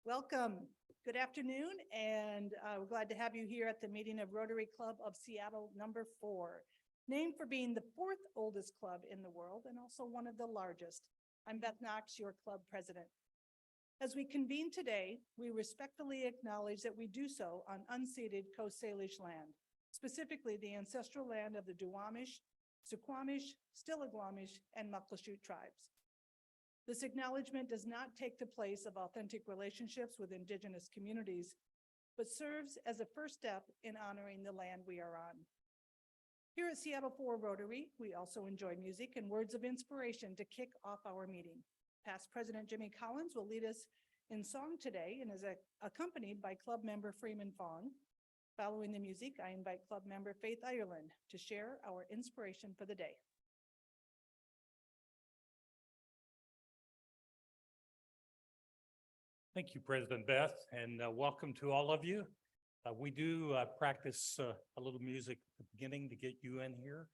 Welcome. Good afternoon, and we're glad to have you here at the meeting of Rotary Club of Seattle number 4, named for being the 4th oldest club in the world and also one of the largest. I'm Beth Knox, your club president. As we convene today, we respectfully acknowledge that we do so on unceded Coast Salish land, specifically the ancestral land of the Duwamish, Suquamish, Stillaguamish, and Muckleshoot tribes. This acknowledgement does not take the place of authentic relationships with Indigenous communities, but serves as a first step in honoring the land we are on. Here at Seattle 4 Rotary, we also enjoy music and words of inspiration to kick off our meeting. Past President Jimmy Collins will lead us in song today and is accompanied by club member Freeman Fong. Following the music, I invite club member Faith Ireland to share our inspiration for the day. Thank you, President Beth, and welcome to all of you. We do practice a little music at the beginning to get you in here,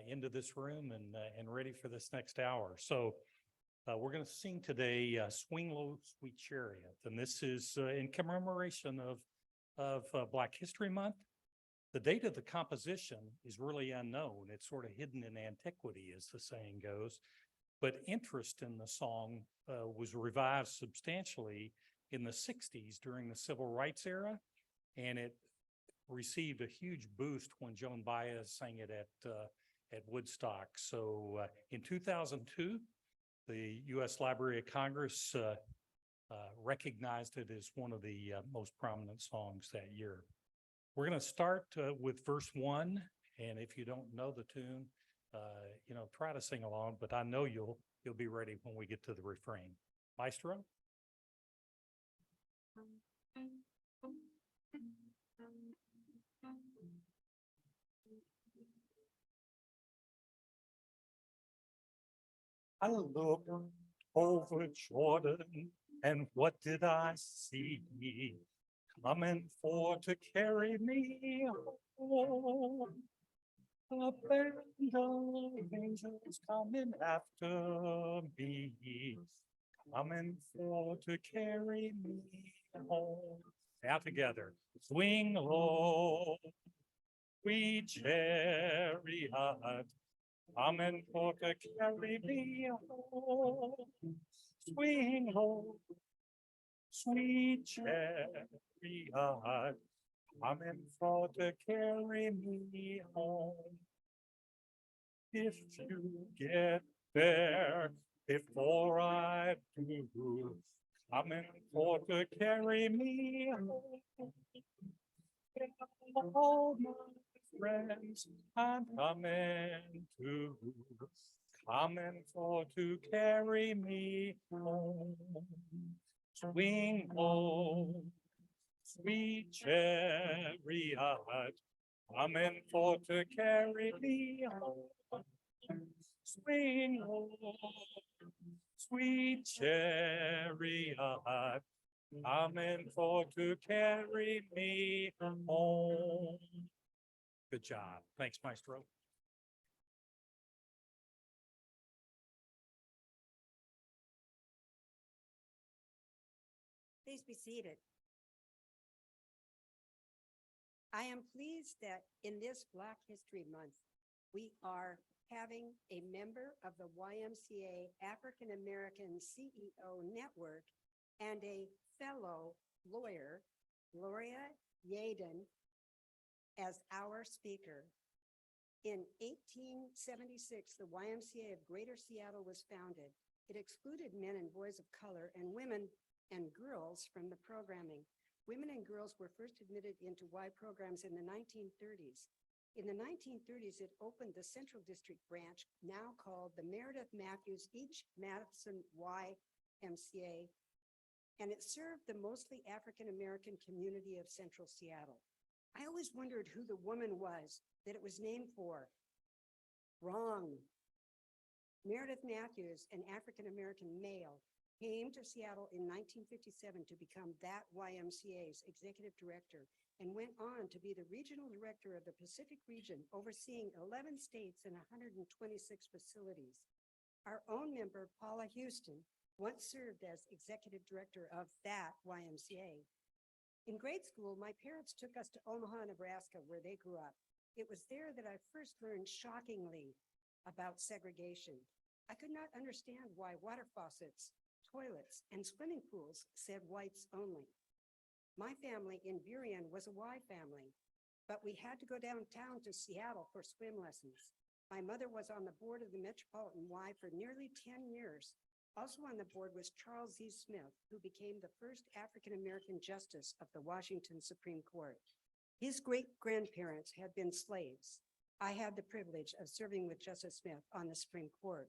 into this room and ready for this next hour. So we're going to sing today Swing Low, Sweet Chariot, and this is in commemoration of Black History Month. The date of the composition is really unknown. It's sort of hidden in antiquity, as the saying goes. But interest in the song was revived substantially in the 60s during the Civil Rights era, and it received a huge boost when Joan Baez sang it at Woodstock. So in 2002, the U.S. Library of Congress recognized it as one of the most prominent songs that year. We're going to start with verse 1, and if you don't know the tune, try to sing along, but I know you'll be ready when we get to the refrain. Maestro? I looked over Jordan, and what did I see? Coming for to carry me home. A band of angels coming after me, coming for to carry me home. Now together, swing low, sweet chariot, coming for to carry me home. Swing low, sweet chariot, coming for to carry me home. If you get there before I do, coming for to carry me home. All my friends, I'm coming to, coming for to carry me home. Swing home, sweet chariot, coming for to carry me home. Swing home, sweet chariot, coming for to carry me home. Good job. Thanks, Maestro. Please be seated. I am pleased that in this Black History Month, we are having a member of the YMCA African American CEO Network and a fellow lawyer, Loria Yeadon, as our speaker. In 1876, the YMCA of Greater Seattle was founded. It excluded men and boys of color and women and girls from the programming. Women and girls were first admitted into Y programs in the 1930s. In the 1930s, it opened the Central District branch, now called the Meredith Matthews Each Madison YMCA, and it served the mostly African-American community of Central Seattle. I always wondered who the woman was that it was named for. Wrong. Meredith Matthews, an African-American male, came to Seattle in 1957 to become that YMCA's executive director and went on to be the regional director of the Pacific region, overseeing 11 states and 126 facilities. Our own member, Paula Houston, once served as executive director of that YMCA. In grade school, my parents took us to Omaha, Nebraska, where they grew up. It was there that I first learned shockingly about segregation. I could not understand why water faucets, toilets, and swimming pools said whites only. My family in Burien was a Y family, but we had to go downtown to Seattle for swim lessons. My mother was on the board of the Metropolitan Y for nearly 10 years. Also on the board was Charles Z. Smith, who became the first African-American justice of the Washington Supreme Court. His great-grandparents had been slaves. I had the privilege of serving with Justice Smith on the Supreme Court.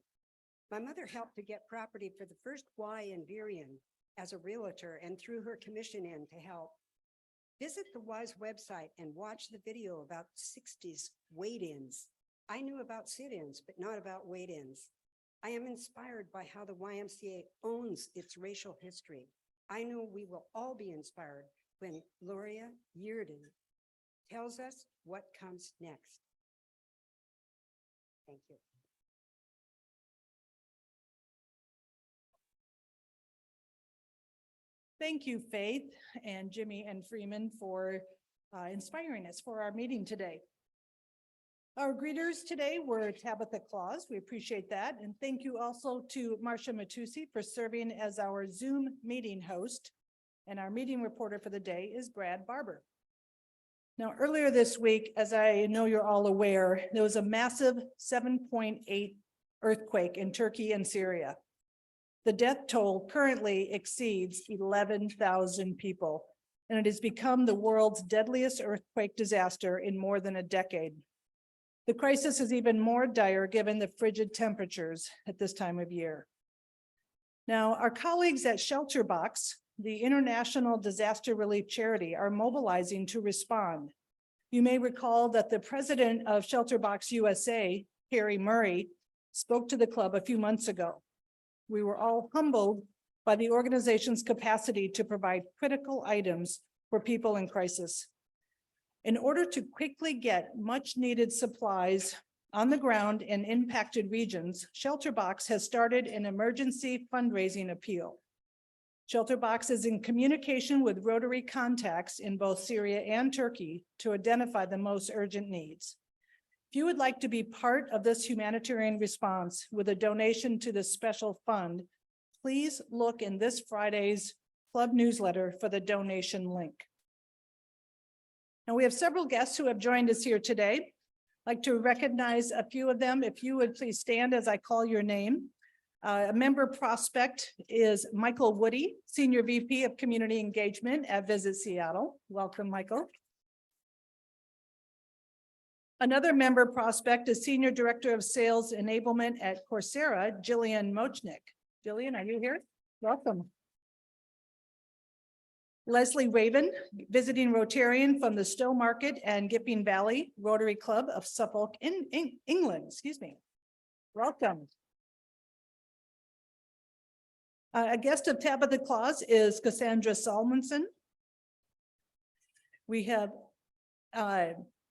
My mother helped to get property for the first Y in Burien as a realtor and threw her commission in to help. Visit the Y's website and watch the video about 60s wait-ins. I knew about sit-ins, but not about wait-ins. I am inspired by how the YMCA owns its racial history. I know we will all be inspired when Loria Yeadon tells us what comes next. Thank you. Thank you, Faith and Jimmy and Freeman, for inspiring us for our meeting today. Our greeters today were Tabitha Claus. We appreciate that. And thank you also to Marcia Matusi for serving as our Zoom meeting host. And our meeting reporter for the day is Brad Barber. Now, earlier this week, as I know you're all aware, there was a massive 7.8 earthquake in Turkey and Syria. The death toll currently exceeds 11,000 people, and it has become the world's deadliest earthquake disaster in more than a decade. The crisis is even more dire given the frigid temperatures at this time of year. Now, our colleagues at ShelterBox, the international disaster relief charity, are mobilizing to respond. You may recall that the president of ShelterBox USA, Carrie Murray, spoke to the club a few months ago. We were all humbled by the organization's capacity to provide critical items for people in crisis. In order to quickly get much needed supplies on the ground in impacted regions, ShelterBox has started an emergency fundraising appeal. ShelterBox is in communication with Rotary contacts in both Syria and Turkey to identify the most urgent needs. If you would like to be part of this humanitarian response with a donation to this special fund, please look in this Friday's club newsletter for the donation link. Now, we have several guests who have joined us here today. I'd like to recognize a few of them. If you would please stand as I call your name. A member prospect is Michael Woody, Senior VP of Community Engagement at Visit Seattle. Welcome, Michael. Another member prospect is Senior Director of Sales Enablement at Coursera, Jillian Mochnick. Jillian, are you here? Welcome. Leslie Raven, visiting Rotarian from the Stowe Market and Gipping Valley Rotary Club of Suffolk in England. Excuse me. Welcome. A guest of Tabitha Claus is Cassandra Salmonson. We have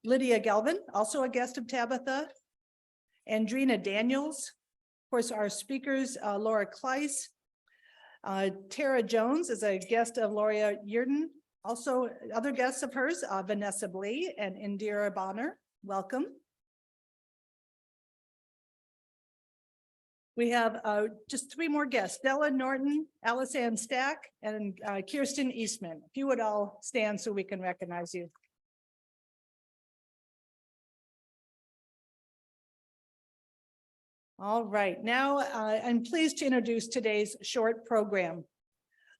Lydia Galvin, also a guest of Tabitha. Andrina Daniels. Of course, our speakers, Laura Kleiss. Tara Jones is a guest of Loria Yeadon. Also, other guests of hers, Vanessa Blee and Indira Bonner. Welcome. We have just three more guests, Della Norton, Alice Ann Stack, and Kirsten Eastman. If you would all stand so we can recognize you. All right, now I'm pleased to introduce today's short program.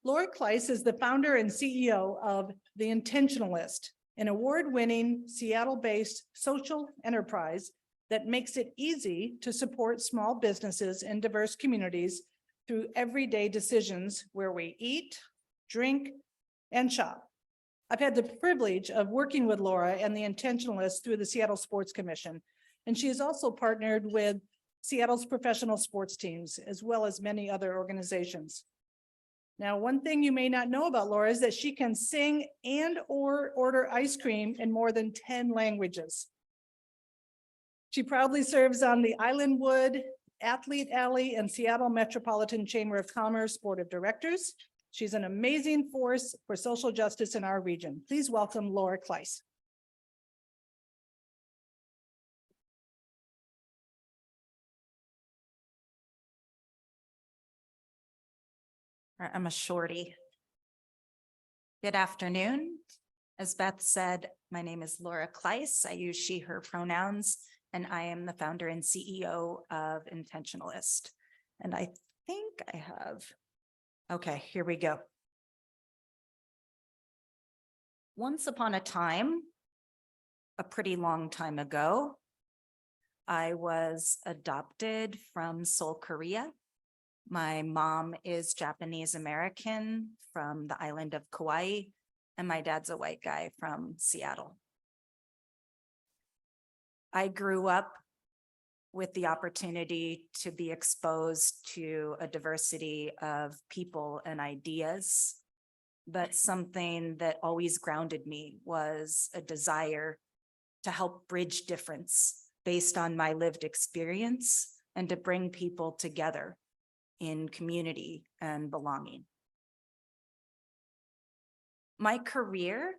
Laura Kleiss is the founder and CEO of The Intentionalist, an award-winning Seattle-based social enterprise that makes it easy to support small businesses in diverse communities through everyday decisions where we eat, drink, and shop. I've had the privilege of working with Laura and The Intentionalist through the Seattle Sports Commission, and she has also partnered with Seattle's professional sports teams, as well as many other organizations. Now, one thing you may not know about Laura is that she can sing and or order ice cream in more than 10 languages. She proudly serves on the Islandwood Athlete Alley and Seattle Metropolitan Chamber of Commerce Board of Directors. She's an amazing force for social justice in our region. Please welcome Laura Kleiss. I'm a shorty. Good afternoon. As Beth said, my name is Laura Kleiss. I use she, her pronouns, and I am the founder and CEO of Intentionalist. And I think I have, okay, here we go. Once upon a time, a pretty long time ago, I was adopted from Seoul, Korea. My mom is Japanese American from the island of Kauai, and my dad's a white guy from Seattle. I grew up with the opportunity to be exposed to a diversity of people and ideas, but something that always grounded me was a desire to help bridge difference based on my lived experience and to bring people together in community and belonging. My career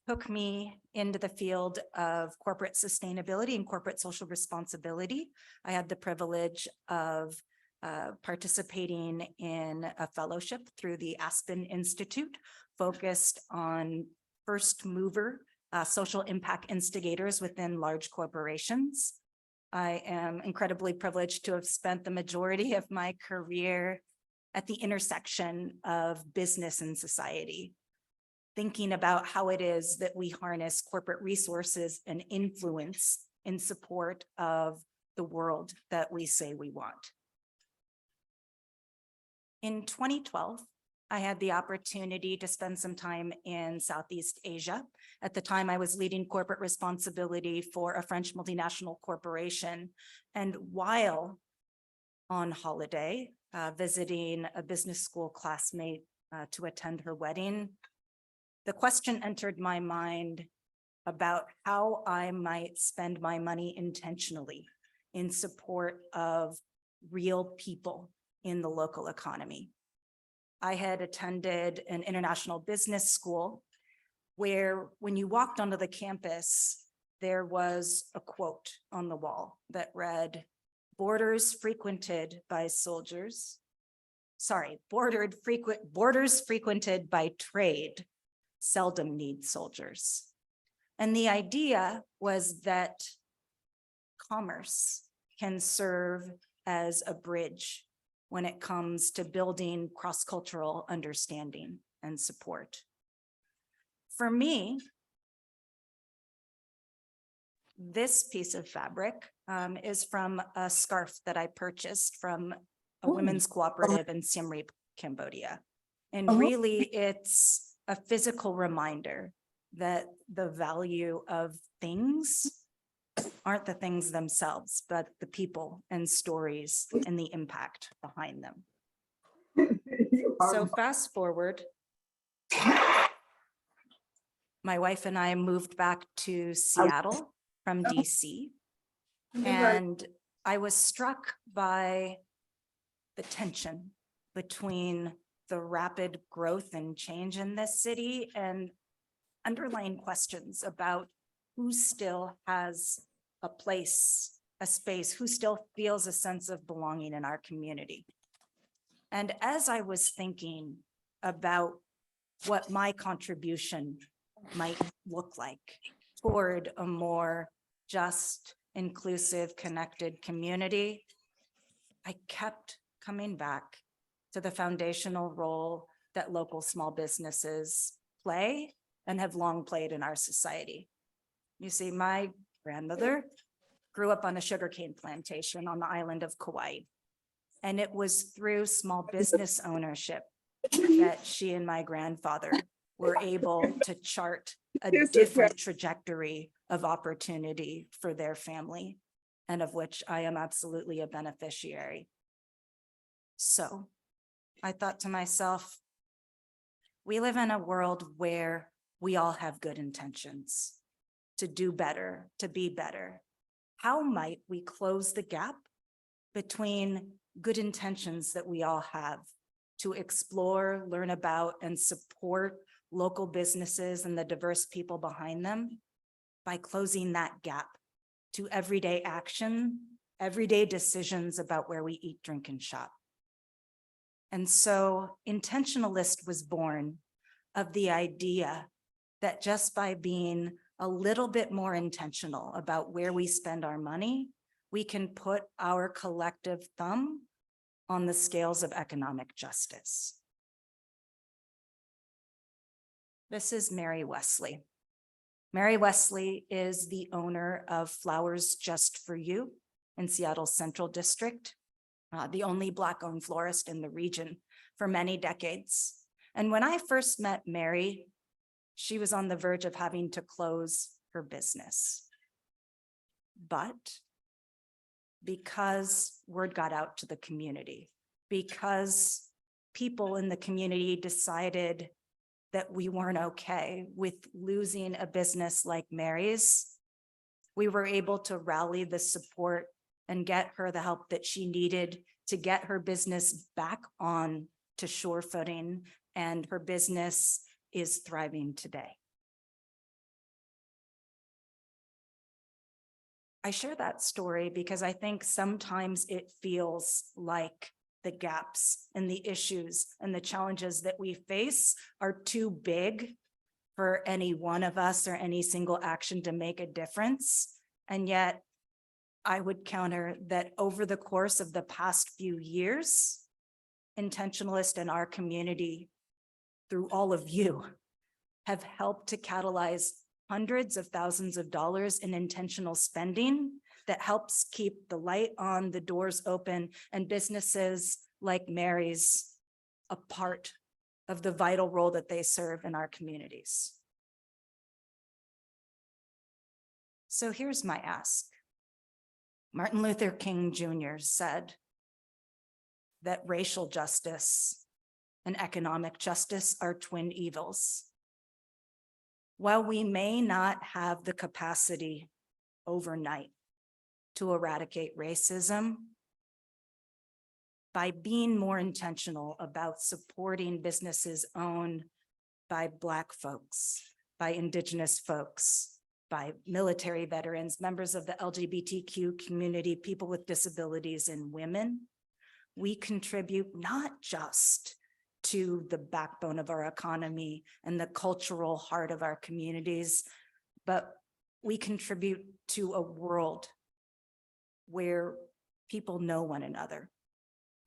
took me into the field of corporate sustainability and corporate social responsibility. I had the privilege of participating in a fellowship through the Aspen Institute focused on first mover social impact instigators within large corporations. I am incredibly privileged to have spent the majority of my career at the intersection of business and society, thinking about how it is that we harness corporate resources and influence in support of the world that we say we want. In 2012, I had the opportunity to spend some time in Southeast Asia. At the time, I was leading corporate responsibility for a French multinational corporation. And while on holiday, visiting a business school classmate to attend her wedding, the question entered my mind about how I might spend my money intentionally in support of real people in the local economy. I had attended an international business school where when you walked onto the campus, there was a quote on the wall that read, borders frequented by trade seldom need soldiers. And the idea was that commerce can serve as a bridge when it comes to building cross-cultural understanding and support. For me, this piece of fabric is from a scarf that I purchased from a women's cooperative in Siem Reap, Cambodia. And really, it's a physical reminder that the value of things aren't the things themselves, but the people and stories and the impact behind them. So fast forward, my wife and I moved back to Seattle from DC, and I was struck by the tension between the rapid growth and change in this city and underlying questions about who still has a place, a space, who still feels a sense of belonging in our community. And as I was thinking about what my contribution might look like toward a more just, inclusive, connected community, I kept coming back to the foundational role that local small businesses play and have long played in our society. You see, my grandmother grew up on a sugarcane plantation on the island of Kauai. And it was through small business ownership that she and my grandfather were able to chart a different trajectory of opportunity for their family, and of which I am absolutely a beneficiary. So I thought to myself, we live in a world where we all have good intentions to do better, to be better. how might we close the gap between good intentions that we all have to explore, learn about, and support local businesses and the diverse people behind them by closing that gap to everyday action, everyday decisions about where we eat, drink, and shop. And so Intentionalist was born of the idea that just by being a little bit more intentional about where we spend our money, we can put our collective thumb on the scales of economic justice. This is Mary Wesley. Mary Wesley is the owner of Flowers Just for You in Seattle's Central District, the only Black-owned florist in the region for many decades. And when I first met Mary, she was on the verge of having to close her business. But because word got out to the community, because people in the community decided that we weren't okay with losing a business like Mary's, we were able to rally the support and get her the help that she needed to get her business back on to shore footing, and her business is thriving today. I share that story because I think sometimes it feels like the gaps and the issues and the challenges that we face are too big for any one of us or any single action to make a difference. And yet I would counter that over the course of the past few years, Intentionalist and our community, through all of you, have helped to catalyze hundreds of thousands of dollars in intentional spending that helps keep the light on, the doors open, and businesses like Mary's a part of the vital role that they serve in our communities. So here's my ask. Martin Luther King Jr. said that racial justice and economic justice are twin evils. While we may not have the capacity overnight to eradicate racism, by being more intentional about supporting businesses owned by Black folks, by Indigenous folks, by military veterans, members of the LGBTQ community, people with disabilities, and women, we contribute not just to the backbone of our economy and the cultural heart of our communities, but we contribute to a world where people know one another,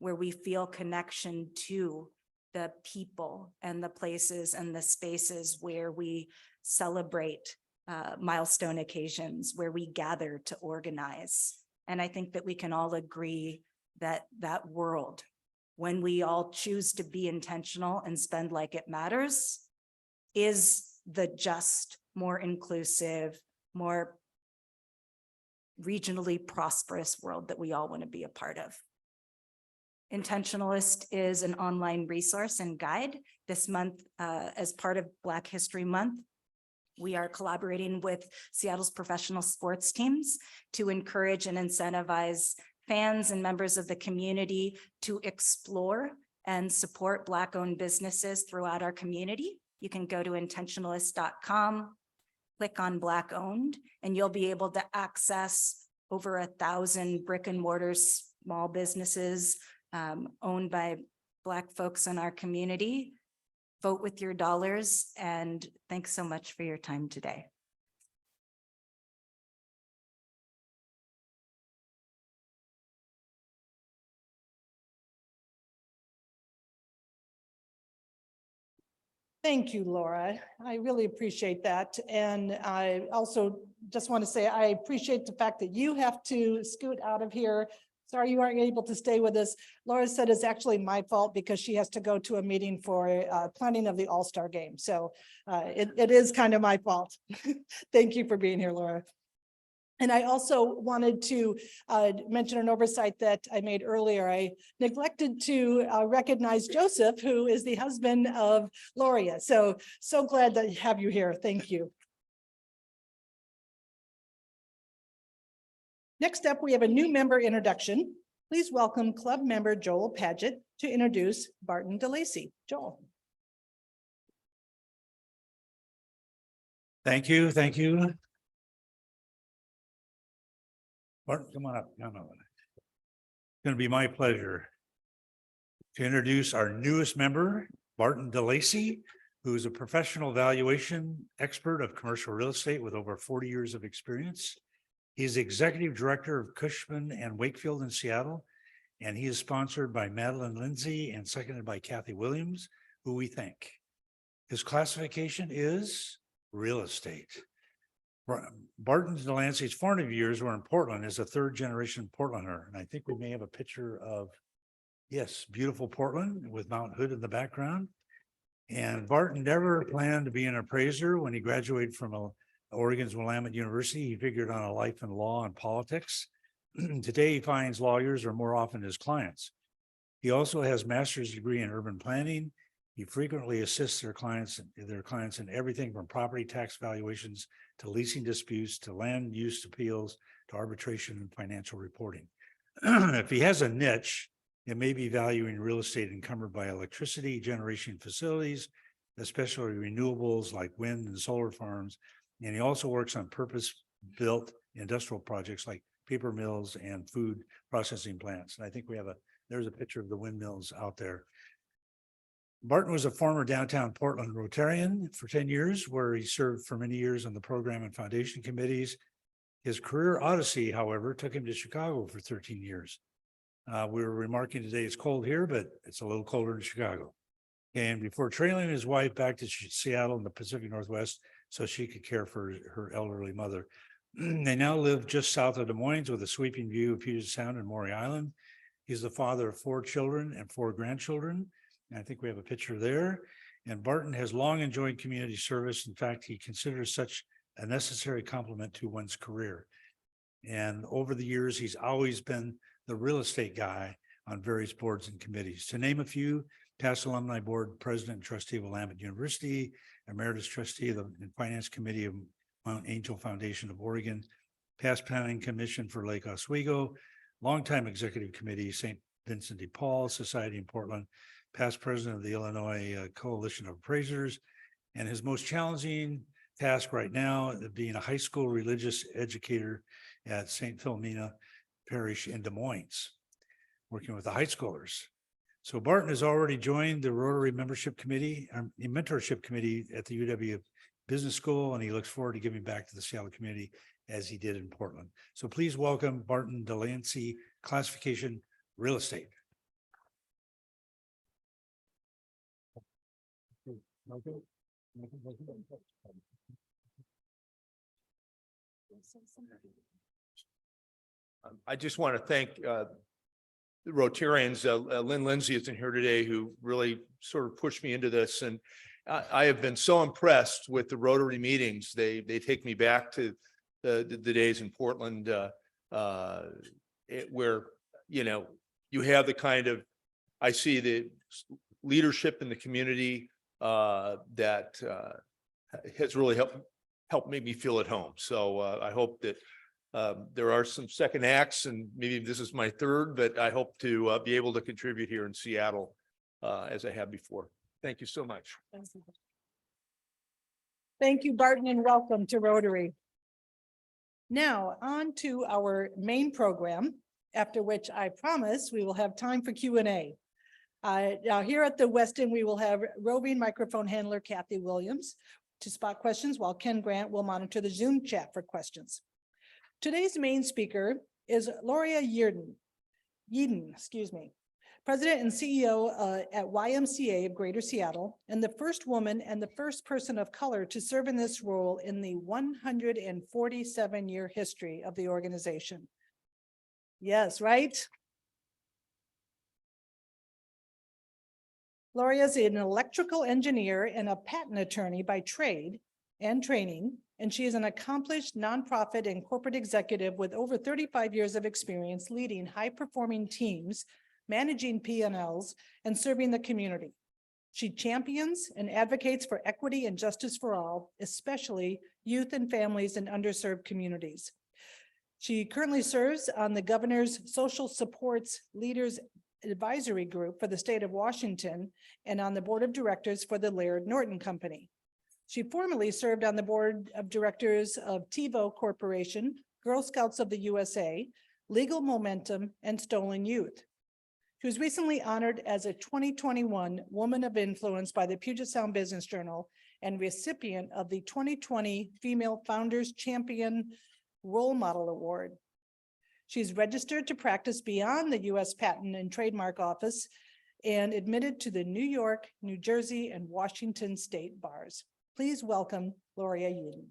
where we feel connection to the people and the places and the spaces where we celebrate milestone occasions, where we gather to organize. And I think that we can all agree that that world, when we all choose to be intentional and spend like it matters, is the just, more inclusive, more regionally prosperous world that we all want to be a part of. Intentionalist is an online resource and guide. This month, as part of Black History Month, we are collaborating with Seattle's professional sports teams to encourage and incentivize fans and members of the community to explore and support Black-owned businesses throughout our community. You can go to intentionalist.com, click on Black-owned, and you'll be able to access over 1,000 brick and mortar small businesses owned by Black folks in our community. Vote with your dollars, and thanks so much for your time today. Thank you, Laura. I really appreciate that. And I also just want to say, I appreciate the fact that you have to scoot out of here. Sorry you aren't able to stay with us. Laura said it's actually my fault because she has to go to a meeting for planning of the All-Star game. So it is kind of my fault. Thank you for being here, Laura. And I also wanted to mention an oversight that I made earlier. I neglected to recognize Joseph, who is the husband of Loria. So glad to have you here. Thank you. Next up, we have a new member introduction. Please welcome club member Joel Paget to introduce Barton DeLacy. Joel. Thank you, thank you. Barton, come on up. Come on. It's going to be my pleasure to introduce our newest member, Barton DeLacy, who is a professional valuation expert of commercial real estate with over 40 years of experience. He's executive director of Cushman and Wakefield in Seattle, and he is sponsored by Madeline Lindsay and seconded by Kathy Williams, who we thank. His classification is real estate. Barton DeLancey's formative years were in Portland as a third generation Portlander. And I think we may have a picture of, yes, beautiful Portland with Mount Hood in the background. And Barton never planned to be an appraiser. When he graduated from Oregon's Willamette University, he figured on a life in law and politics. Today, he finds lawyers are more often his clients. He also has a master's degree in urban planning. He frequently assists their clients in everything from property tax valuations to leasing disputes to land use appeals to arbitration and financial reporting. If he has a niche, it may be valuing real estate encumbered by electricity generation facilities, especially renewables like wind and solar farms. And he also works on purpose-built industrial projects like paper mills and food processing plants. And I think there's a picture of the windmills out there. Barton was a former downtown Portland Rotarian for 10 years, where he served for many years on the program and foundation committees. His career odyssey, however, took him to Chicago for 13 years. We were remarking today it's cold here, but it's a little colder in Chicago. And before trailing his wife back to Seattle in the Pacific Northwest so she could care for her elderly mother. They now live just south of Des Moines with a sweeping view of Puget Sound and Maury Island. He's the father of 4 children and 4 grandchildren. And I think we have a picture there. And Barton has long enjoyed community service. In fact, he considers such a necessary complement to one's career. And over the years, he's always been the real estate guy on various boards and committees. To name a few, past alumni board president and trustee of Willamette University, emeritus trustee of the finance committee of Mount Angel Foundation of Oregon, past planning commission for Lake Oswego, longtime executive committee, St. Vincent de Paul Society in Portland, past president of the Illinois Coalition of Appraisers, and his most challenging task right now of being a high school religious educator at St. Philomena Parish in Des Moines, working with the high schoolers. So Barton has already joined the Rotary membership committee, the mentorship committee at the UW Business School, and he looks forward to giving back to the Seattle community as he did in Portland. So please welcome Barton DeLancey, classification real estate. I just want to thank the Rotarians. Lynn Lindsay isn't here today, who really sort of pushed me into this. And I have been so impressed with the Rotary meetings. They take me back to the days in Portland where, you have the kind of, I see the leadership in the community that has really helped make me feel at home. So I hope that there are some second acts, and maybe this is my third, but I hope to be able to contribute here in Seattle as I have before. Thank you so much. Thank you, Barton, and welcome to Rotary. Now on to our main program, after which I promise we will have time for Q&A. Now here at the Westin, we will have roving microphone handler Kathy Williams to spot questions, while Ken Grant will monitor the Zoom chat for questions. Today's main speaker is Loria Yeadon, President and CEO at YMCA of Greater Seattle, and the first woman and the first person of color to serve in this role in the 147-year history of the organization. Yes, right? Loria is an electrical engineer and a patent attorney by trade and training, and she is an accomplished nonprofit and corporate executive with over 35 years of experience leading high-performing teams, managing P&Ls, and serving the community. She champions and advocates for equity and justice for all, especially youth and families in underserved communities. She currently serves on the Governor's Social Supports Leaders Advisory Group for the state of Washington and on the Board of Directors for the Laird Norton Company. She formerly served on the Board of Directors of TiVo Corporation, Girl Scouts of the USA, Legal Momentum, and Stolen Youth. She was recently honored as a 2021 Woman of Influence by the Puget Sound Business Journal and recipient of the 2020 Female Founders Champion Role Model Award. She's registered to practice beyond the U.S. Patent and Trademark Office and admitted to the New York, New Jersey, and Washington state bars. Please welcome Loria Yeadon.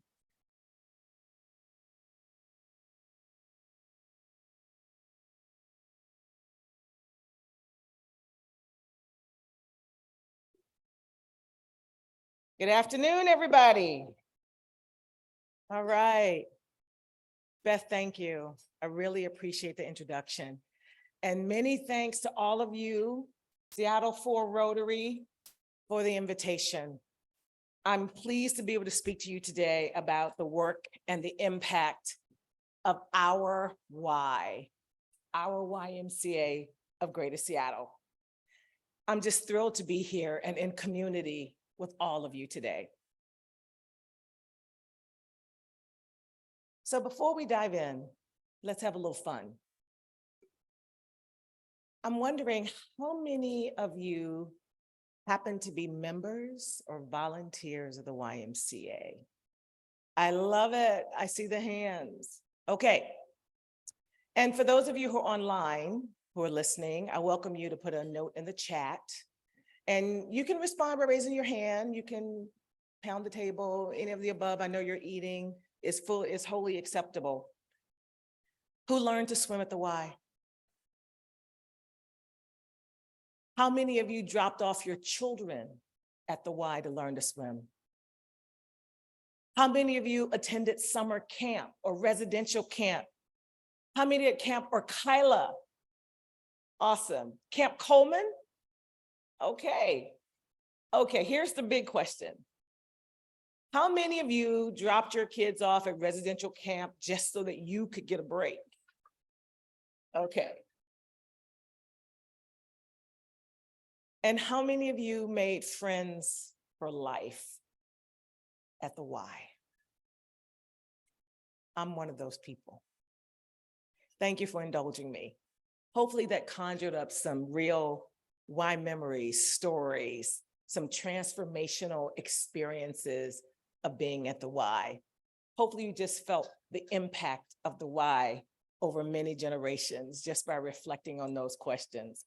Good afternoon, everybody. All right. Beth, thank you. I really appreciate the introduction. And many thanks to all of you, Seattle 4 Rotary, for the invitation. I'm pleased to be able to speak to you today about the work and the impact of our YMCA of Greater Seattle. I'm just thrilled to be here and in community with all of you today. So before we dive in, let's have a little fun. I'm wondering how many of you happen to be members or volunteers of the YMCA? I love it. I see the hands. Okay. And for those of you who are online, who are listening, I welcome you to put a note in the chat. And you can respond by raising your hand. You can pound the table, any of the above. I know you're eating. Is wholly acceptable. Who learned to swim at the Y? How many of you dropped off your children at the Y to learn to swim? How many of you attended summer camp or residential camp? How many at Camp Orkyla? Awesome. Camp Coleman? Okay. Okay, here's the big question. How many of you dropped your kids off at residential camp just so that you could get a break? Okay. And how many of you made friends for life at the Y? I'm one of those people. Thank you for indulging me. Hopefully that conjured up some real Y memories, stories, some transformational experiences of being at the Y. Hopefully you just felt the impact of the Y over many generations just by reflecting on those questions.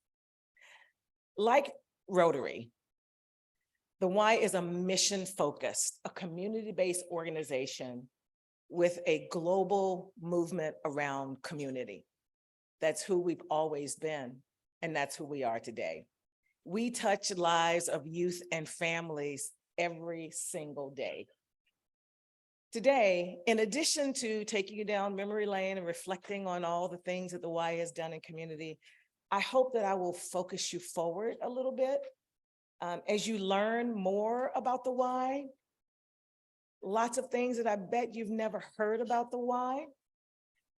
Like Rotary, the Y is a mission-focused, a community-based organization with a global movement around community. That's who we've always been, and that's who we are today. We touch lives of youth and families every single day. Today, in addition to taking you down memory lane and reflecting on all the things that the Y has done in community, I hope that I will focus you forward a little bit. As you learn more about the Y, lots of things that I bet you've never heard about the Y.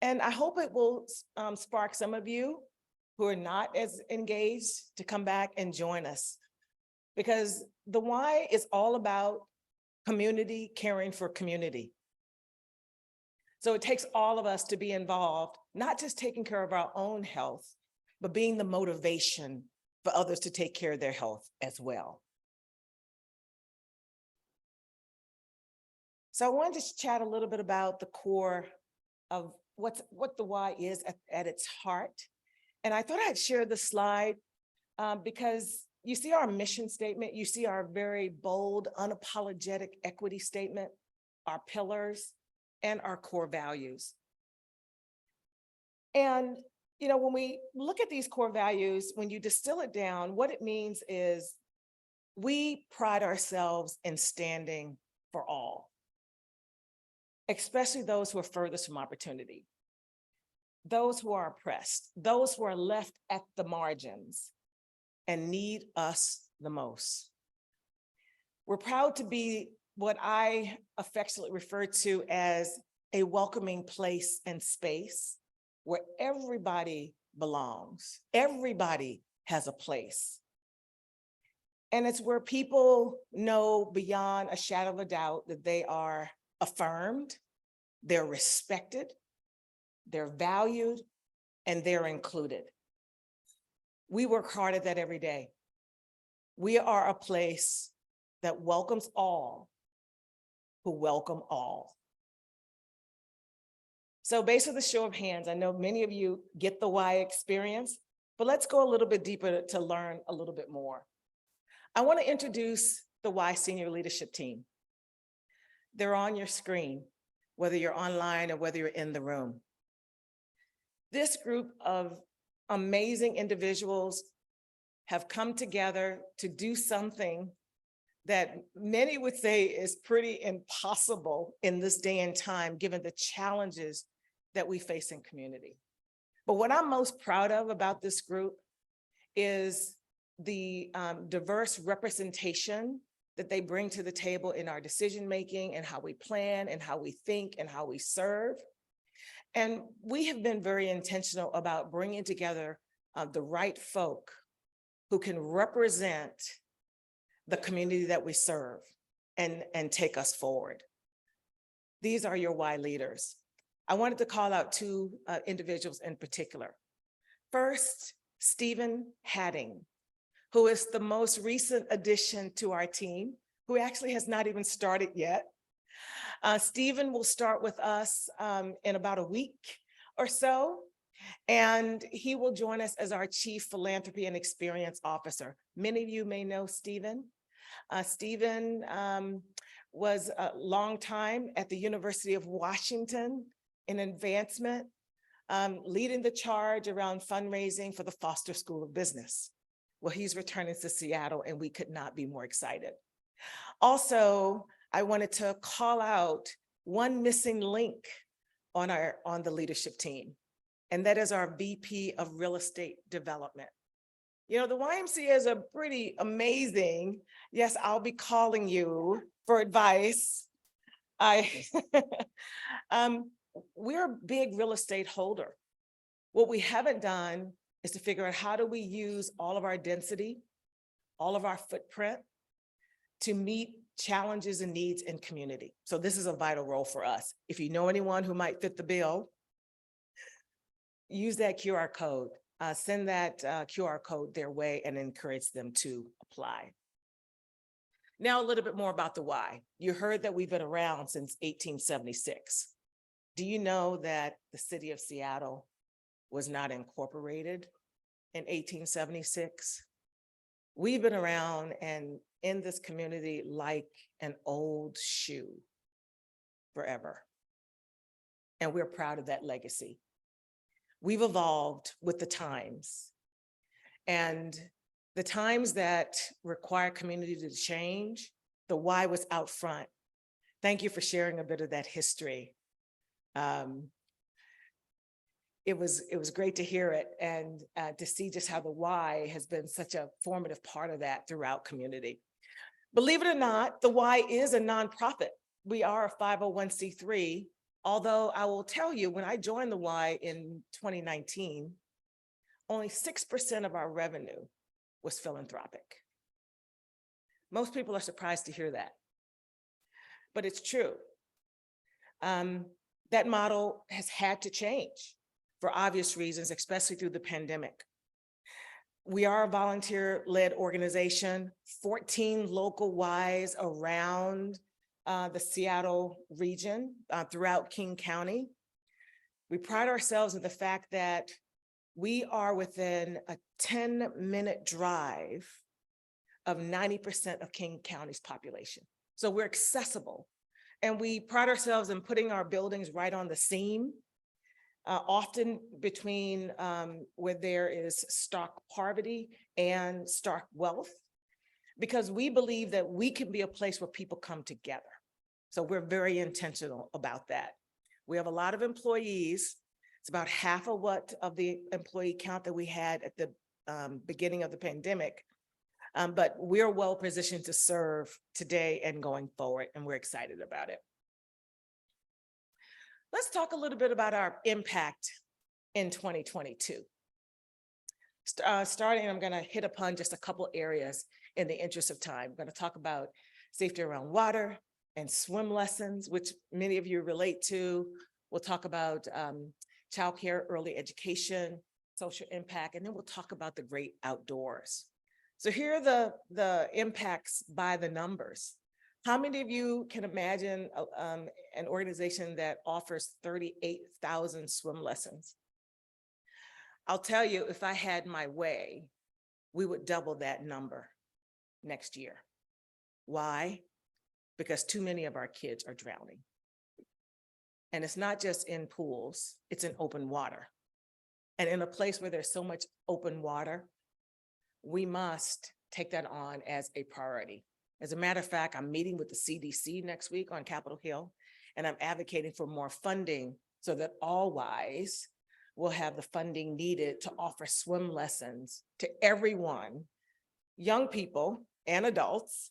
And I hope it will spark some of you who are not as engaged to come back and join us. Because the Y is all about community caring for community. So it takes all of us to be involved, not just taking care of our own health, but being the motivation for others to take care of their health as well. So I wanted to chat a little bit about the core of what the Y is at its heart. And I thought I'd share the slide because you see our mission statement, you see our very bold, unapologetic equity statement, our pillars, and our core values. And you know, when we look at these core values, when you distill it down, what it means is we pride ourselves in standing for all, especially those who are furthest from opportunity, those who are oppressed, those who are left at the margins and need us the most. We're proud to be what I affectionately refer to as a welcoming place and space where everybody belongs. Everybody has a place. And it's where people know beyond a shadow of a doubt that they are affirmed, they're respected, they're valued, and they're included. We work hard at that every day. We are a place that welcomes all who welcome all. So based on the show of hands, I know many of you get the Y experience, but let's go a little bit deeper to learn a little bit more. I want to introduce the Y Senior Leadership Team. They're on your screen, whether you're online or whether you're in the room. This group of amazing individuals have come together to do something that many would say is pretty impossible in this day and time, given the challenges that we face in community. But what I'm most proud of about this group is the diverse representation that they bring to the table in our decision-making and how we plan and how we think and how we serve. And we have been very intentional about bringing together the right folk who can represent the community that we serve and take us forward. These are your Y leaders. I wanted to call out two individuals in particular. First, Stephen Hadding, who is the most recent addition to our team, who actually has not even started yet. Stephen will start with us in about a week or so, and he will join us as our Chief Philanthropy and Experience Officer. Many of you may know Stephen. Stephen was a long time at the University of Washington in advancement, leading the charge around fundraising for the Foster School of Business. Well, he's returning to Seattle and we could not be more excited. Also, I wanted to call out one missing link on the leadership team, and that is our VP of Real Estate Development. You know, the YMCA is a pretty amazing, yes, I'll be calling you for advice. We're a big real estate holder. What we haven't done is to figure out how do we use all of our density, all of our footprint to meet challenges and needs in community. So this is a vital role for us. If you know anyone who might fit the bill, use that QR code. Send that QR code their way and encourage them to apply. Now, a little bit more about the Y. You heard that we've been around since 1876. Do you know that the city of Seattle was not incorporated in 1876? We've been around and in this community like an old shoe forever. And we're proud of that legacy. We've evolved with the times, and the times that require community to change, the Y was out front. Thank you for sharing a bit of that history. It was great to hear it and to see just how the Y has been such a formative part of that throughout community. Believe it or not, the Y is a nonprofit. We are a 501c3. Although I will tell you, when I joined the Y in 2019, only 6% of our revenue was philanthropic. Most people are surprised to hear that, but it's true. That model has had to change for obvious reasons, especially through the pandemic. We are a volunteer-led organization, 14 local Ys around the Seattle region, throughout King County. We pride ourselves in the fact that we are within a 10-minute drive of 90% of King County's population. So we're accessible. And we pride ourselves in putting our buildings right on the seam, often between where there is stark poverty and stark wealth, because we believe that we can be a place where people come together. So we're very intentional about that. We have a lot of employees. It's about half of the employee count that we had at the beginning of the pandemic. But we're well positioned to serve today and going forward, and we're excited about it. Let's talk a little bit about our impact in 2022. Starting, I'm going to hit upon just a couple areas in the interest of time. I'm going to talk about safety around water and swim lessons, which many of you relate to. We'll talk about childcare, early education, social impact, and then we'll talk about the great outdoors. So here are the impacts by the numbers. How many of you can imagine an organization that offers 38,000 swim lessons? I'll tell you, if I had my way, we would double that number next year. Why? Because too many of our kids are drowning. And it's not just in pools, it's in open water. And in a place where there's so much open water, we must take that on as a priority. As a matter of fact, I'm meeting with the CDC next week on Capitol Hill, and I'm advocating for more funding so that all Ys will have the funding needed to offer swim lessons to everyone, young people and adults.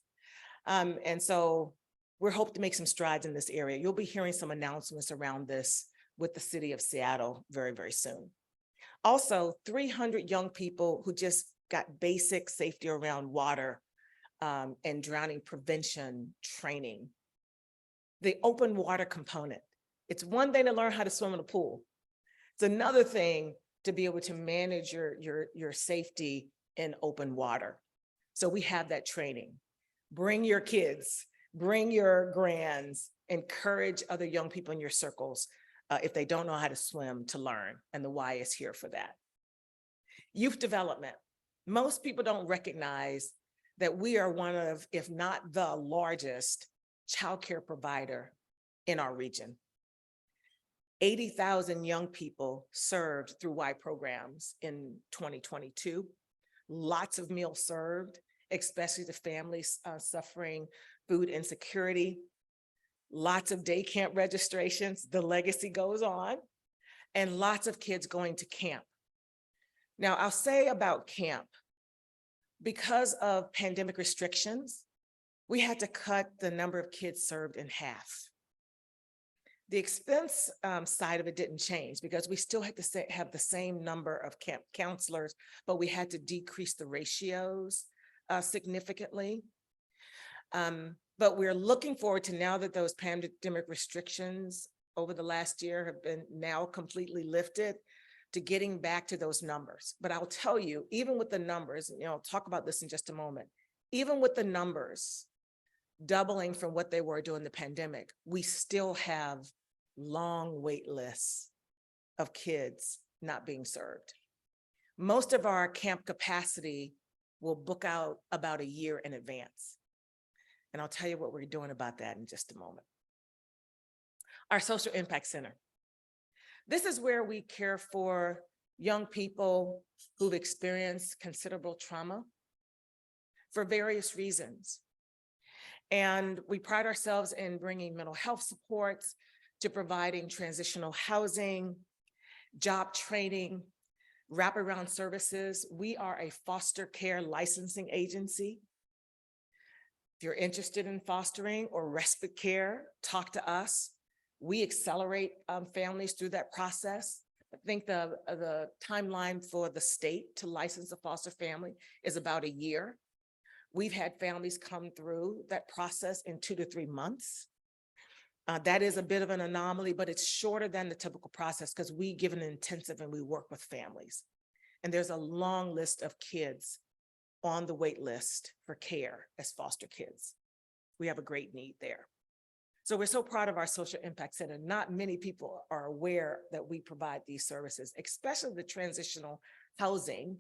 And so we're hoping to make some strides in this area. You'll be hearing some announcements around this with the city of Seattle very, very soon. Also, 300 young people who just got basic safety around water and drowning prevention training. The open water component. It's one thing to learn how to swim in a pool. It's another thing to be able to manage your safety in open water. So we have that training. Bring your kids, bring your grands, encourage other young people in your circles if they don't know how to swim to learn, and the Y is here for that. Youth development. Most people don't recognize that we are one of, if not the largest, childcare provider in our region. 80,000 young people served through Y programs in 2022. Lots of meals served, especially to families suffering food insecurity. Lots of day camp registrations, the legacy goes on, and lots of kids going to camp. Now, I'll say about camp, because of pandemic restrictions, we had to cut the number of kids served in half. The expense side of it didn't change because we still had to have the same number of camp counselors, but we had to decrease the ratios significantly. But we're looking forward to, now that those pandemic restrictions over the last year have been now completely lifted, to getting back to those numbers. But I'll tell you, even with the numbers, I'll talk about this in just a moment, even with the numbers doubling from what they were during the pandemic, we still have long wait lists of kids not being served. Most of our camp capacity will book out about a year in advance. And I'll tell you what we're doing about that in just a moment. Our Social Impact Center. This is where we care for young people who've experienced considerable trauma for various reasons. And we pride ourselves in bringing mental health supports, to providing transitional housing, job training, wraparound services. We are a foster care licensing agency. If you're interested in fostering or respite care, talk to us. We accelerate families through that process. I think the timeline for the state to license a foster family is about a year. We've had families come through that process in 2 to 3 months. That is a bit of an anomaly, but it's shorter than the typical process because we give an intensive and we work with families. And there's a long list of kids on the wait list for care as foster kids. We have a great need there. So we're so proud of our Social Impact Center. Not many people are aware that we provide these services, especially the transitional housing.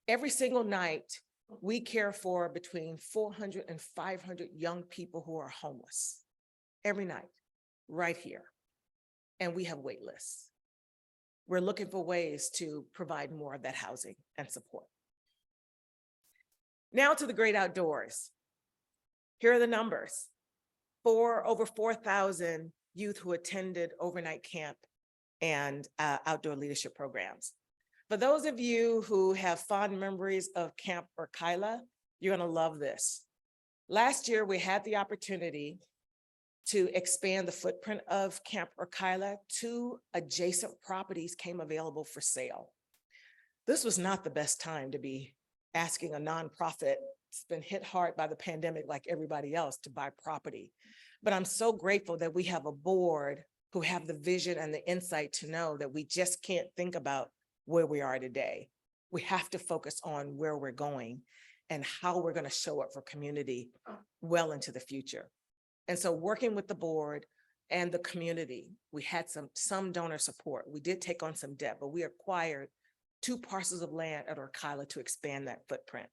Every single night, we care for between 400 and 500 young people who are homeless. Every night, right here. And we have wait lists. We're looking for ways to provide more of that housing and support. Now to the great outdoors. Here are the numbers. Over 4,000 youth who attended overnight camp and outdoor leadership programs. For those of you who have fond memories of Camp Urquilla, you're gonna love this. Last year, we had the opportunity to expand the footprint of Camp Arkyla, 2 adjacent properties came available for sale. This was not the best time to be asking a nonprofit, it's been hit hard by the pandemic like everybody else, to buy property. But I'm so grateful that we have a board who have the vision and the insight to know that we just can't think about where we are today. We have to focus on where we're going and how we're going to show up for community well into the future. And so working with the board and the community, we had some donor support. We did take on some debt, but we acquired 2 parcels of land at Arkyla to expand that footprint.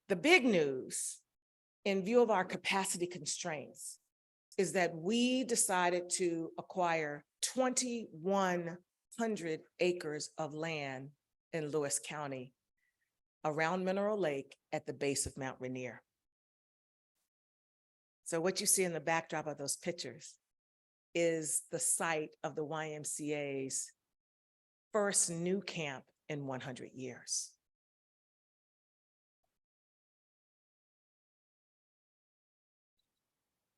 The big news, in view of our capacity constraints, is that we decided to acquire 2,100 acres of land in Lewis County around Mineral Lake at the base of Mount Rainier. So what you see in the backdrop of those pictures is the site of the YMCA's first new camp in 100 years.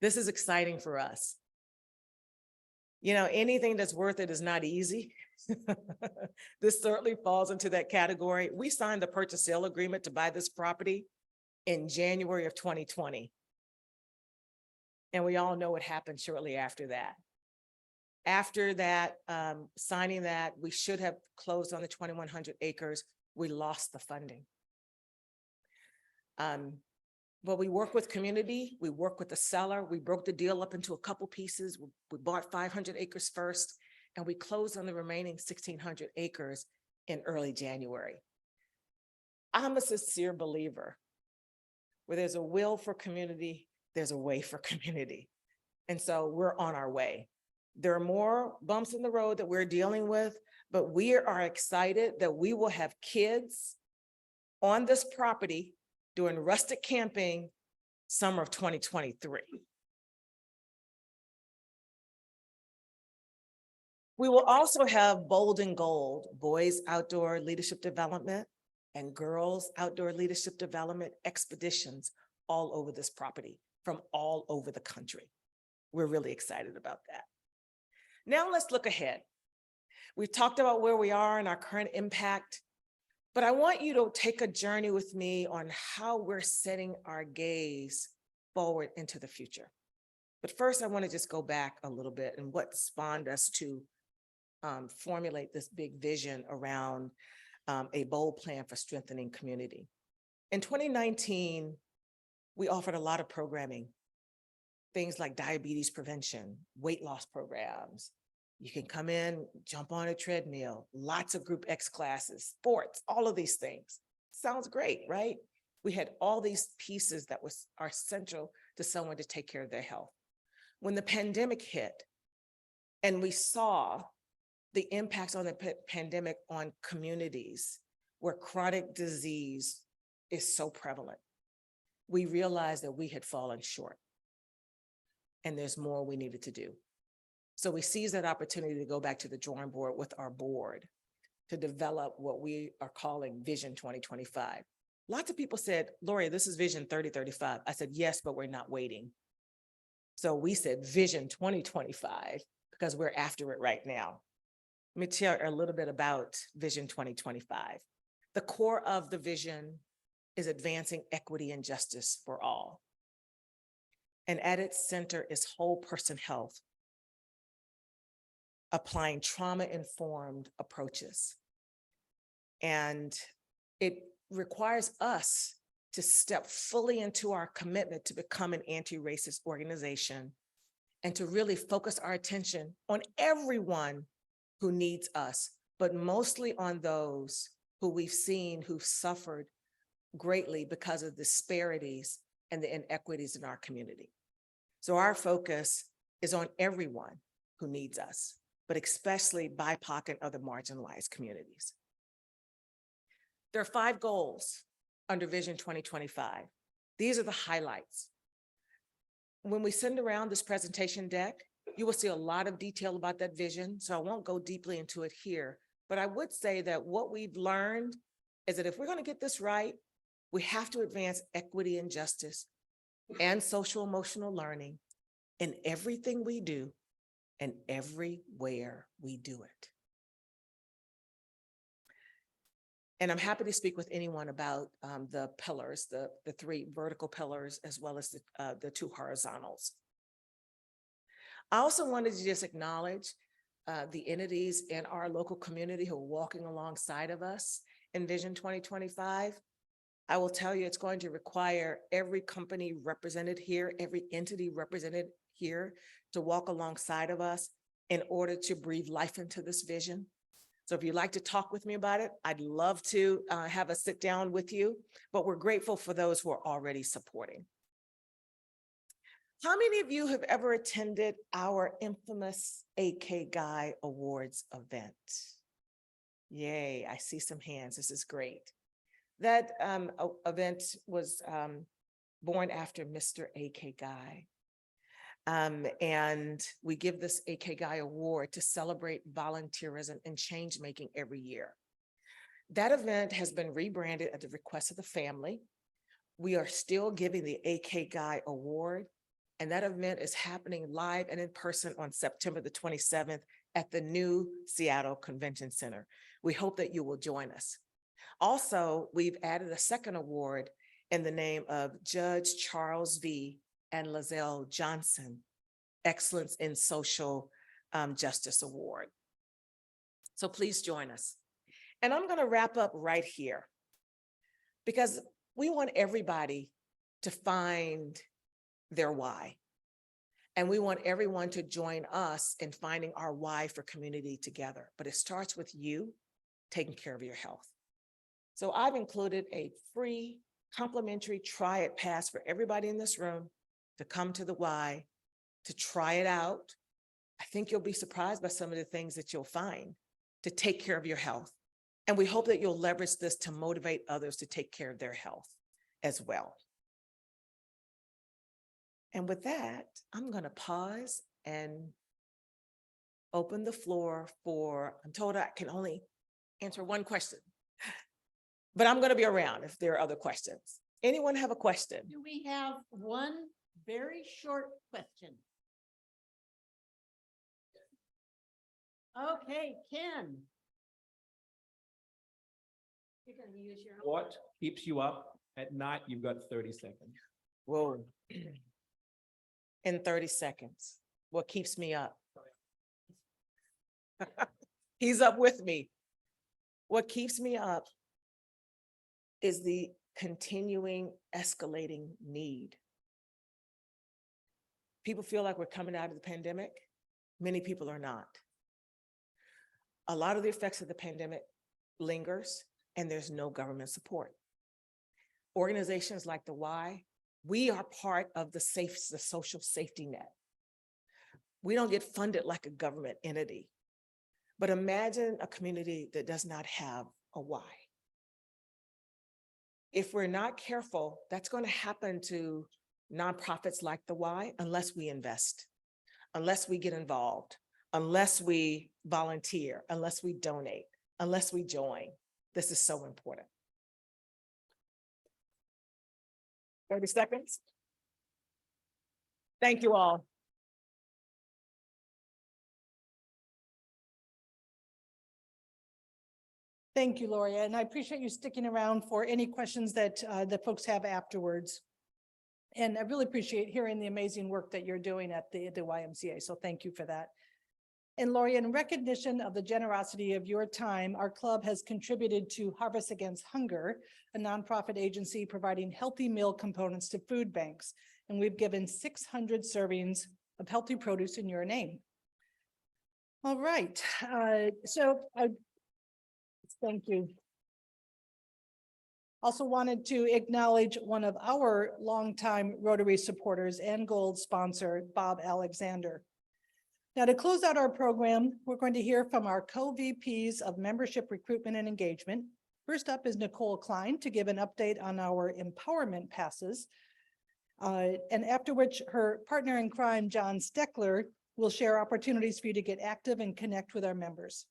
This is exciting for us. You know, anything that's worth it is not easy. This certainly falls into that category. We signed the purchase sale agreement to buy this property in January of 2020. And we all know what happened shortly after that. After that, signing that, we should have closed on the 2,100 acres. We lost the funding. But we work with community, we work with the seller, we broke the deal up into a couple pieces. We bought 500 acres first, and we closed on the remaining 1,600 acres in early January. I'm a sincere believer where there's a will for community, there's a way for community. And so we're on our way. There are more bumps in the road that we're dealing with, but we are excited that we will have kids on this property doing rustic camping summer of 2023. We will also have Bold and Gold, boys outdoor leadership development and girls outdoor leadership development expeditions all over this property from all over the country. We're really excited about that. Now let's look ahead. We've talked about where we are and our current impact, but I want you to take a journey with me on how we're setting our gaze forward into the future. But first, I want to just go back a little bit and what spawned us to formulate this big vision around a bold plan for strengthening community. In 2019, we offered a lot of programming, things like diabetes prevention, weight loss programs. You can come in, jump on a treadmill, lots of group X classes, sports, all of these things. Sounds great, right? We had all these pieces that are central to someone to take care of their health. When the pandemic hit and we saw the impacts on the pandemic on communities where chronic disease is so prevalent, we realized that we had fallen short and there's more we needed to do. So we seized that opportunity to go back to the drawing board with our board to develop what we are calling Vision 2025. Lots of people said, Loria, this is Vision 3035. I said, yes, but we're not waiting. So we said Vision 2025 because we're after it right now. Let me tell you a little bit about Vision 2025. The core of the vision is advancing equity and justice for all. And at its center is whole person health, applying trauma-informed approaches. And it requires us to step fully into our commitment to become an anti-racist organization and to really focus our attention on everyone who needs us, but mostly on those who we've seen who've suffered greatly because of disparities and the inequities in our community. So our focus is on everyone who needs us, but especially BIPOC and other marginalized communities. There are 5 goals under Vision 2025. These are the highlights. When we send around this presentation deck, you will see a lot of detail about that vision, so I won't go deeply into it here, but I would say that what we've learned is that if we're going to get this right, we have to advance equity and justice and social emotional learning in everything we do and everywhere we do it. And I'm happy to speak with anyone about the pillars, the three vertical pillars, as well as the two horizontals. I also wanted to just acknowledge the entities in our local community who are walking alongside of us in Vision 2025. I will tell you, it's going to require every company represented here, every entity represented here to walk alongside of us in order to breathe life into this vision. So if you'd like to talk with me about it, I'd love to have a sit down with you, but we're grateful for those who are already supporting. How many of you have ever attended our infamous AK Guy Awards event? Yay, I see some hands. This is great. That event was born after Mr. AK Guy. And we give this AK Guy Award to celebrate volunteerism and change making every year. That event has been rebranded at the request of the family. We are still giving the AK Guy Award, and that event is happening live and in person on September the 27th at the new Seattle Convention Center. We hope that you will join us. Also, we've added a second award in the name of Judge Charles V. and Lizelle Johnson, Excellence in Social Justice Award. So please join us. And I'm gonna wrap up right here because we want everybody to find their why. And we want everyone to join us in finding our why for community together. But it starts with you taking care of your health. So I've included a free complimentary try it pass for everybody in this room to come to the Y, to try it out. I think you'll be surprised by some of the things that you'll find to take care of your health. And we hope that you'll leverage this to motivate others to take care of their health as well. And with that, I'm going to pause and open the floor for, I'm told I can only answer one question, but I'm going to be around if there are other questions. Anyone have a question? Do we have one very short question? Okay, Ken. You're gonna use your. What keeps you up at night? You've got 30 seconds. Whoa. In 30 seconds, what keeps me up? He's up with me. What keeps me up is the continuing escalating need. People feel like we're coming out of the pandemic. Many people are not. A lot of the effects of the pandemic lingers and there's no government support. Organizations like the Y, we are part of the social safety net. We don't get funded like a government entity, but imagine a community that does not have a Y. If we're not careful, that's going to happen to nonprofits like the Y unless we invest, unless we get involved, unless we volunteer, unless we donate, unless we join. This is so important. 30 seconds. Thank you all. Thank you, Loria, and I appreciate you sticking around for any questions that the folks have afterwards. And I really appreciate hearing the amazing work that you're doing at the YMCA, so thank you for that. And Loria, in recognition of the generosity of your time, our club has contributed to Harvest Against Hunger, a nonprofit agency providing healthy meal components to food banks. And we've given 600 servings of healthy produce in your name. All right, thank you. Also wanted to acknowledge one of our longtime Rotary supporters and gold sponsor, Bob Alexander. Now, to close out our program, we're going to hear from our co-VPs of membership recruitment and engagement. First up is Nicole Klein to give an update on our empowerment passes. And after which her partner in crime, John Steckler, will share opportunities for you to get active and connect with our members.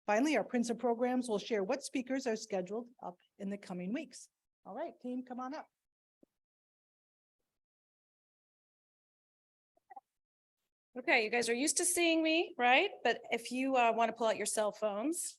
Finally, our Prince of Programs will share what speakers are scheduled up in the coming weeks. All right, team, come on up. Okay, you guys are used to seeing me, right? But if you want to pull out your cell phones,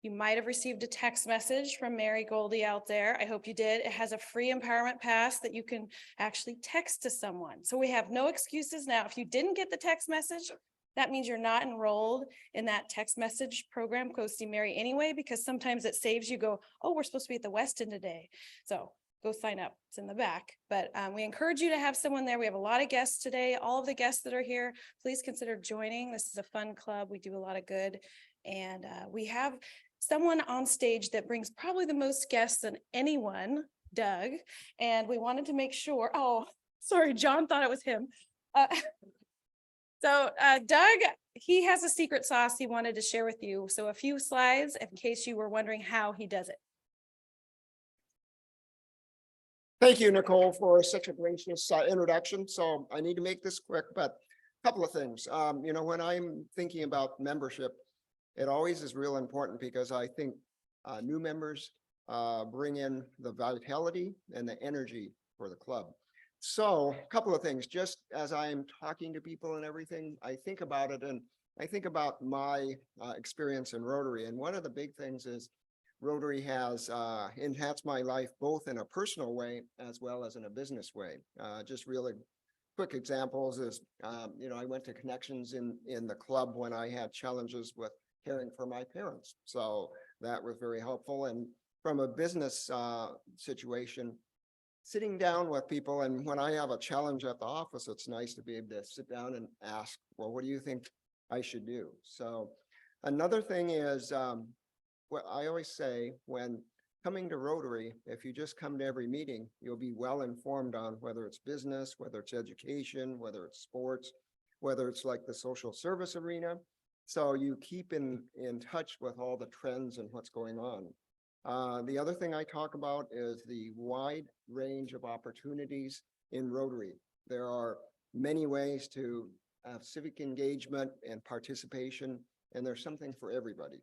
you might have received a text message from Mary Goldie out there. I hope you did. It has a free empowerment pass that you can actually text to someone. So we have no excuses now. If you didn't get the text message, that means you're not enrolled in that text message program, Go See Mary anyway, because sometimes it saves you go, oh, we're supposed to be at the Westin today. So go sign up. It's in the back. But we encourage you to have someone there. We have a lot of guests today. All of the guests that are here, please consider joining. This is a fun club. We do a lot of good. And we have someone on stage that brings probably the most guests than anyone, Doug. And we wanted to make sure, oh, sorry, John thought it was him. So Doug, he has a secret sauce he wanted to share with you. So a few slides in case you were wondering how he does it. Thank you, Nicole, for such a gracious introduction. So I need to make this quick, but a couple of things. When I'm thinking about membership, it always is real important because I think new members bring in the vitality and the energy for the club. So a couple of things, just as I'm talking to people and everything, I think about it and I think about my experience in Rotary. And one of the big things is Rotary has enhanced my life both in a personal way as well as in a business way. Just really quick examples is, I went to connections in the club when I had challenges with caring for my parents. So that was very helpful. And from a business situation, sitting down with people, and when I have a challenge at the office, it's nice to be able to sit down and ask, well, what do you think I should do? So another thing is, what I always say when coming to Rotary, if you just come to every meeting, you'll be well informed on whether it's business, whether it's education, whether it's sports, whether it's like the social service arena. So you keep in touch with all the trends and what's going on. The other thing I talk about is the wide range of opportunities in Rotary. There are many ways to have civic engagement and participation, and there's something for everybody.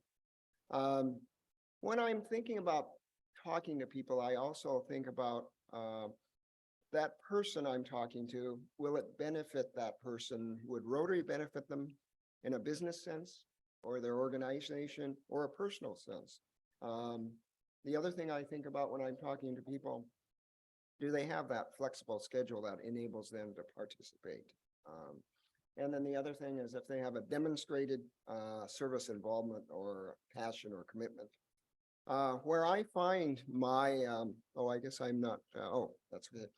When I'm thinking about talking to people, I also think about that person I'm talking to. Will it benefit that person? Would Rotary benefit them in a business sense or their organization or a personal sense? The other thing I think about when I'm talking to people, do they have that flexible schedule that enables them to participate? And then the other thing is if they have a demonstrated service involvement or passion or commitment. Where I find my, I guess I'm not, that's good.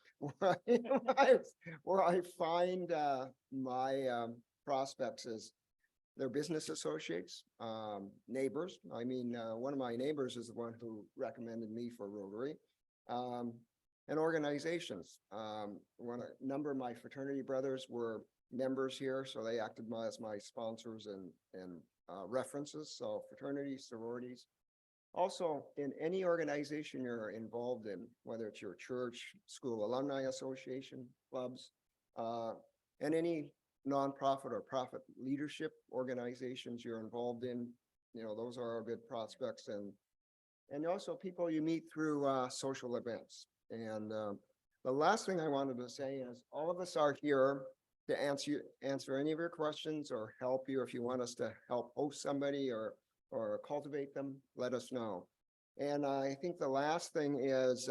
Where I find my prospects is their business associates, neighbors. I mean, one of my neighbors is the one who recommended me for Rotary, and organizations. A number of my fraternity brothers were members here, so they acted as my sponsors and references. So fraternities, sororities. Also, in any organization you're involved in, whether it's your church, school alumni association, clubs, and any nonprofit or profit leadership organizations you're involved in, those are our good prospects, and also people you meet through social events. And the last thing I wanted to say is all of us are here to answer any of your questions or help you. If you want us to help host somebody or cultivate them, let us know. And I think the last thing is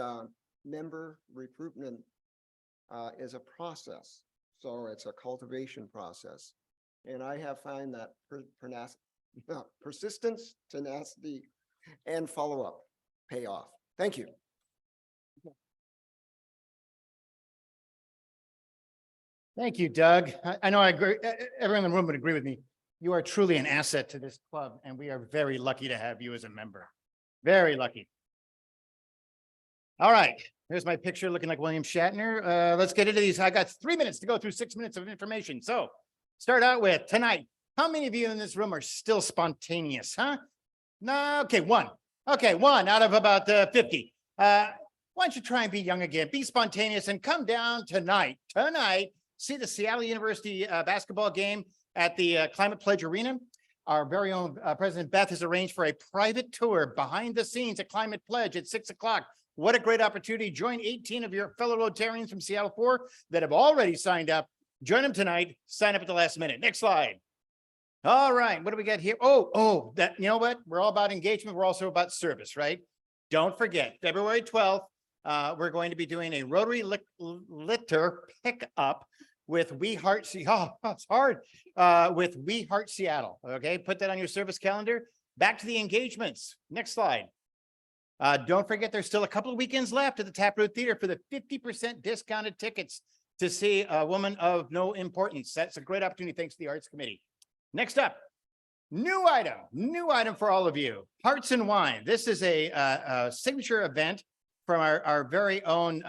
member recruitment is a process. So it's a cultivation process. And I have found that persistence, tenacity, and follow-up pay off. Thank you. Thank you, Doug. I know I agree, everyone in the room would agree with me. You are truly an asset to this club, and we are very lucky to have you as a member. Very lucky. All right, here's my picture looking like William Shatner. Let's get into these. I got 3 minutes to go through 6 minutes of information. So start out with tonight. How many of you in this room are still spontaneous, huh? No, okay, one. Okay, one out of about 50. Why don't you try and be young again? Be spontaneous and come down tonight. See the Seattle University basketball game at the Climate Pledge Arena. Our very own President Beth has arranged for a private tour behind the scenes at Climate Pledge at 6 o'clock. What a great opportunity. Join 18 of your fellow Rotarians from Seattle 4 that have already signed up. Join them tonight. Sign up at the last minute. Next slide. All right, what do we got here? Oh, that, you know what? We're all about engagement. We're also about service, right? Don't forget, February 12th, we're going to be doing a Rotary litter pickup with We Heart, it's hard, with We Heart Seattle, okay? Put that on your service calendar. Back to the engagements. Next slide. Don't forget, there's still a couple of weekends left at the Taproot Theater for the 50% discounted tickets to see a woman of no importance. That's a great opportunity, thanks to the Arts Committee. Next up, new item for all of you, Hearts and Wine. This is a signature event from our very own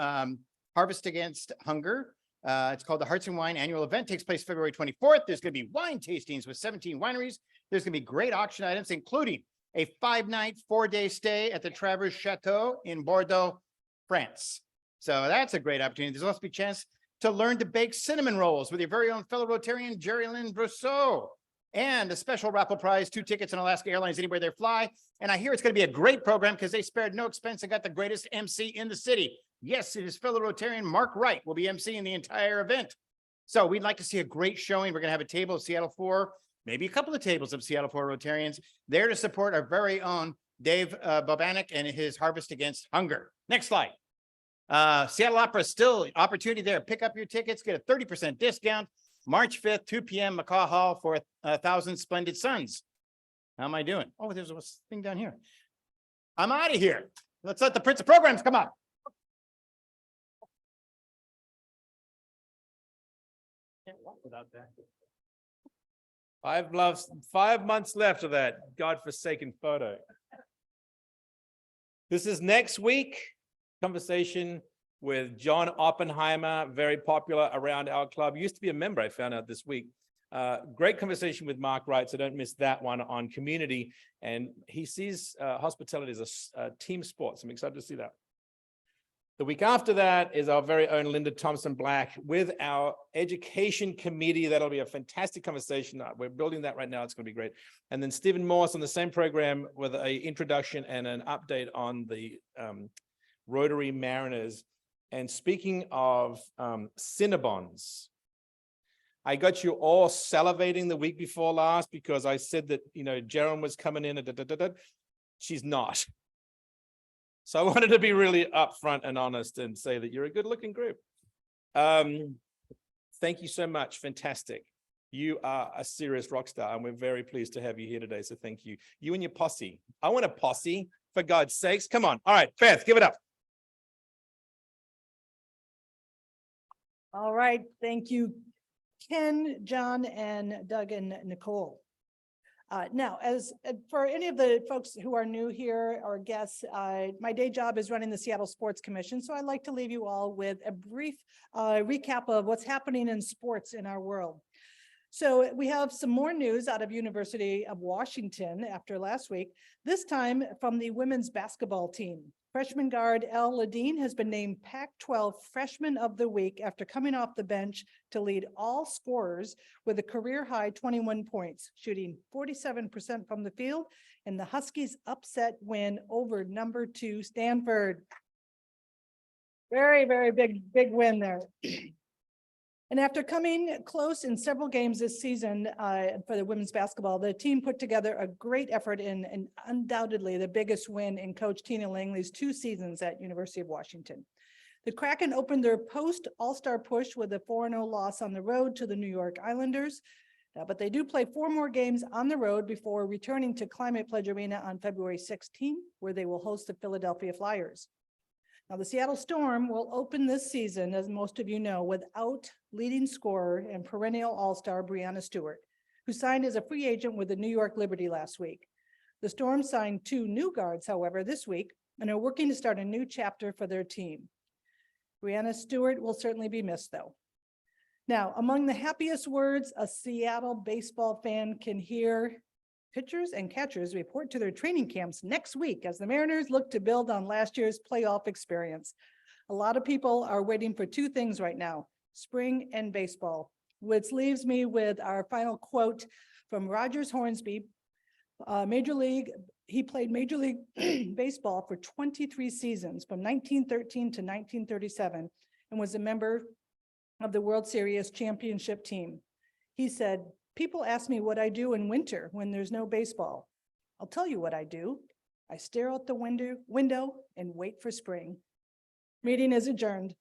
Harvest Against Hunger. It's called the Hearts and Wine Annual Event. Takes place February 24th. There's going to be wine tastings with 17 wineries. There's going to be great auction items, including a 5-night, 4-day stay at the Travers Chateau in Bordeaux, France. So that's a great opportunity. There's also a chance to learn to bake cinnamon rolls with your very own fellow Rotarian, Jerry Lynn Brousseau. And a special raffle prize, 2 tickets on Alaska Airlines anywhere they fly. And I hear it's going to be a great program because they spared no expense and got the greatest MC in the city. Yes, it is fellow Rotarian Mark Wright will be emceeing the entire event. So we'd like to see a great showing. We're going to have a table of Seattle 4, maybe a couple of tables of Seattle 4 Rotarians there to support our very own Dave Bobanek and his Harvest Against Hunger. Next slide. Seattle Opera, still opportunity there. Pick up your tickets, get a 30% discount. March 5th, 2 p.m. McCaw Hall for 1,000 Splendid Suns. How am I doing? Oh, there's a thing down here. I'm out of here. Let's let the Prince of Programs come on. Can't walk without that. 5 months left of that godforsaken photo. This is next week. Conversation with John Oppenheimer, very popular around our club. Used to be a member, I found out this week. Great conversation with Mark Wright, so don't miss that one on community. And he sees hospitality as a team sport, so I'm excited to see that. The week after that is our very own Linda Thompson Black with our education committee. That'll be a fantastic conversation. We're building that right now. It's going to be great. And then Stephen Morse on the same program with an introduction and an update on the Rotary Mariners. And speaking of Cinnabons, I got you all salivating the week before last because I said that, Jerem was coming in and she's not. So I wanted to be really upfront and honest and say that you're a good looking group. Thank you so much. Fantastic. You are a serious rock star and we're very pleased to have you here today. So thank you. You and your posse. I want a posse, for God's sakes. Come on. All right, Beth, give it up. All right, thank you, Ken, John, and Doug and Nicole. Now, as for any of the folks who are new here or guests, my day job is running the Seattle Sports Commission, so I'd like to leave you all with a brief recap of what's happening in sports in our world. So we have some more news out of University of Washington after last week, this time from the women's basketball team. Freshman guard Elle Ladine has been named Pac-12 Freshman of the Week after coming off the bench to lead all scorers with a career-high 21 points, shooting 47% from the field, and the Huskies' upset win over number 2 Stanford. Very, very big win there. And after coming close in several games this season for the women's basketball, the team put together a great effort in undoubtedly the biggest win in Coach Tina Langley's 2 seasons at University of Washington. The Kraken opened their post-All-Star push with a 4-0 loss on the road to the New York Islanders, but they do play 4 more games on the road before returning to Climate Pledge Arena on February 16, where they will host the Philadelphia Flyers. Now, the Seattle Storm will open this season, as most of you know, without leading scorer and perennial all-star Breanna Stewart, who signed as a free agent with the New York Liberty last week. The Storm signed 2 new guards, however, this week, and are working to start a new chapter for their team. Breanna Stewart will certainly be missed, though. Now, among the happiest words a Seattle baseball fan can hear, pitchers and catchers report to their training camps next week as the Mariners look to build on last year's playoff experience. A lot of people are waiting for 2 things right now, spring and baseball, which leaves me with our final quote from Rogers Hornsby. He played Major League Baseball for 23 seasons from 1913 to 1937 and was a member of the World Series championship team. He said, "People ask me what I do in winter when there's no baseball. I'll tell you what I do. I stare out the window and wait for spring." Meeting is adjourned.